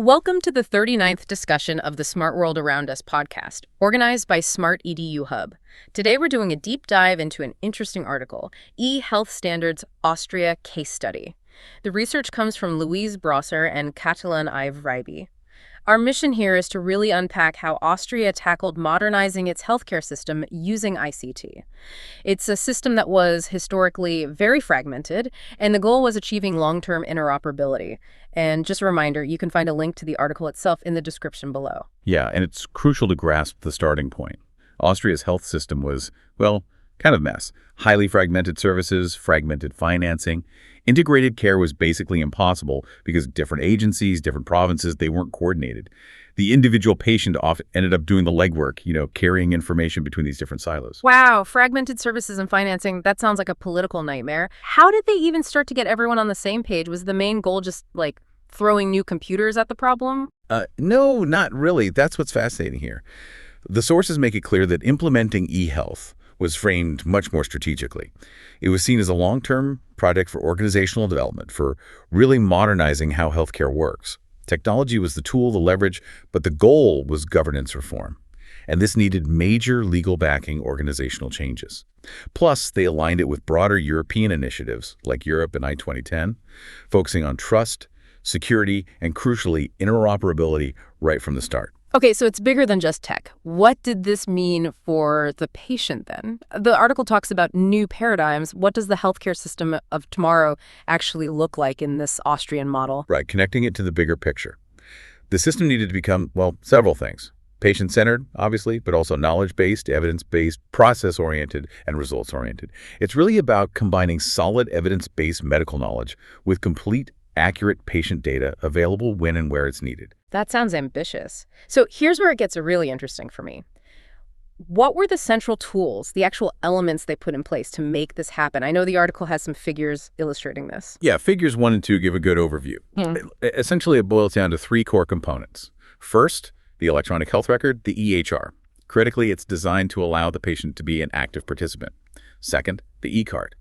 Welcome to the 39th discussion of the Smart World Around Us podcast, organized by Smart-EDU Hub. Today we're doing a deep dive into an interesting article, E-Health Standards Austria Case Study. The research comes from Louise Brosser and Catalan Ive Reiby. Our mission here is to really unpack how Austria tackled modernizing its healthcare system using ICT. It's a system that was historically very fragmented, and the goal was achieving long-term interoperability. And just a reminder, you can find a link to the article itself in the description below. Yeah, and it's crucial to grasp the starting point. Austria's health system was, well, kind of a mess. Highly fragmented services, fragmented financing. Integrated care was basically impossible because different agencies, different provinces, they weren't coordinated. The individual patient often ended up doing the legwork, carrying information between these different silos. Wow, fragmented services and financing, that sounds like a political nightmare. How did they even start to get everyone on the same page? Was the main goal just, throwing new computers at the problem? No, not really. That's what's fascinating here. The sources make it clear that implementing e-health was framed much more strategically. It was seen as a long-term project for organizational development, for really modernizing how healthcare works. Technology was the tool, the leverage, but the goal was governance reform. And this needed major legal backing organizational changes. Plus, they aligned it with broader European initiatives, like Europe and I-2010, focusing on trust, security, and crucially, interoperability right from the start. Okay, so it's bigger than just tech. What did this mean for the patient then? The article talks about new paradigms. What does the healthcare system of tomorrow actually look like in this Austrian model? Right, connecting it to the bigger picture. The system needed to become, several things. Patient-centered, obviously, but also knowledge-based, evidence-based, process-oriented, and results-oriented. It's really about combining solid evidence-based medical knowledge with complete, accurate patient data available when and where it's needed. That sounds ambitious. So here's where it gets really interesting for me. What were the central tools, the actual elements they put in place to make this happen? I know the article has some figures illustrating this. Yeah, figures 1 and 2 give a good overview. Essentially, it boils down to 3 core components. First, the electronic health record, the EHR. Critically, it's designed to allow the patient to be an active participant. Second, the e-card.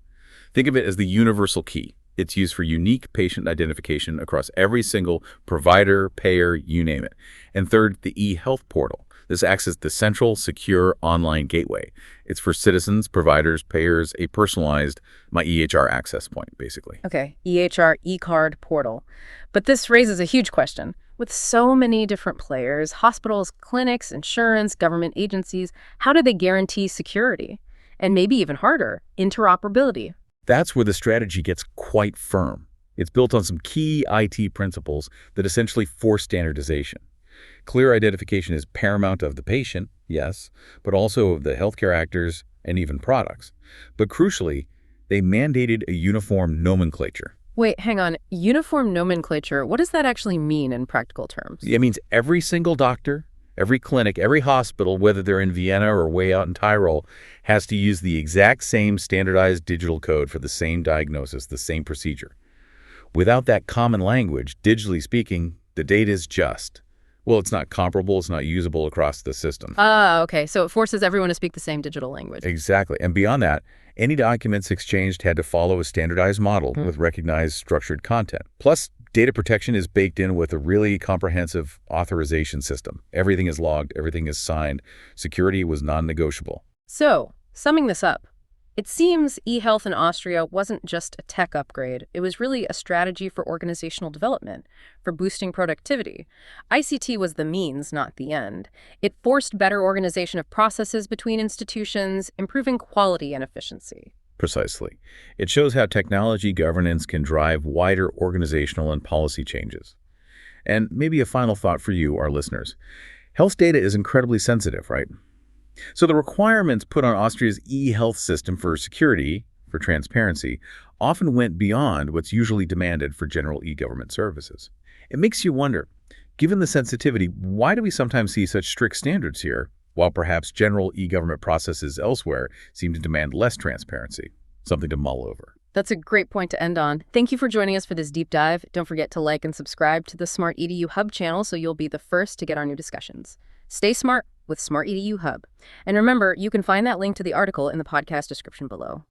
Think of it as the universal key. It's used for unique patient identification across every single provider, payer, you name it. And third, the e-health portal. This acts as the central, secure online gateway. It's for citizens, providers, payers, a personalized My EHR access point, basically. Okay, EHR, e-card portal. But this raises a huge question. With so many different players, hospitals, clinics, insurance, government agencies, how do they guarantee security? And maybe even harder, interoperability. That's where the strategy gets quite firm. It's built on some key IT principles that essentially force standardization. Clear identification is paramount of the patient, yes, but also of the healthcare actors and even products. But crucially, they mandated a uniform nomenclature. Wait, hang on. Uniform nomenclature, what does that actually mean in practical terms? It means every single doctor, every clinic, every hospital, whether they're in Vienna or way out in Tyrol, has to use the exact same standardized digital code for the same diagnosis, the same procedure. Without that common language, digitally speaking, the data is it's not comparable, it's not usable across the system. Okay. So it forces everyone to speak the same digital language. Exactly. And beyond that, any documents exchanged had to follow a standardized model with recognized structured content. Plus, data protection is baked in with a really comprehensive authorization system. Everything is logged, everything is signed. Security was non-negotiable. So, summing this up, it seems e-health in Austria wasn't just a tech upgrade. It was really a strategy for organizational development, for boosting productivity. ICT was the means, not the end. It forced better organization of processes between institutions, improving quality and efficiency. Precisely. It shows how technology governance can drive wider organizational and policy changes. And maybe a final thought for you, our listeners. Health data is incredibly sensitive, right? So the requirements put on Austria's e-health system for security, for transparency, often went beyond what's usually demanded for general e-government services. It makes you wonder, given the sensitivity, why do we sometimes see such strict standards here, while perhaps general e-government processes elsewhere seem to demand less transparency? Something to mull over. That's a great point to end on. Thank you for joining us for this deep dive. Don't forget to like and subscribe to the Smart-EDU Hub channel so you'll be the first to get our new discussions. Stay smart with Smart-EDU Hub. And remember, you can find that link to the article in the podcast description below.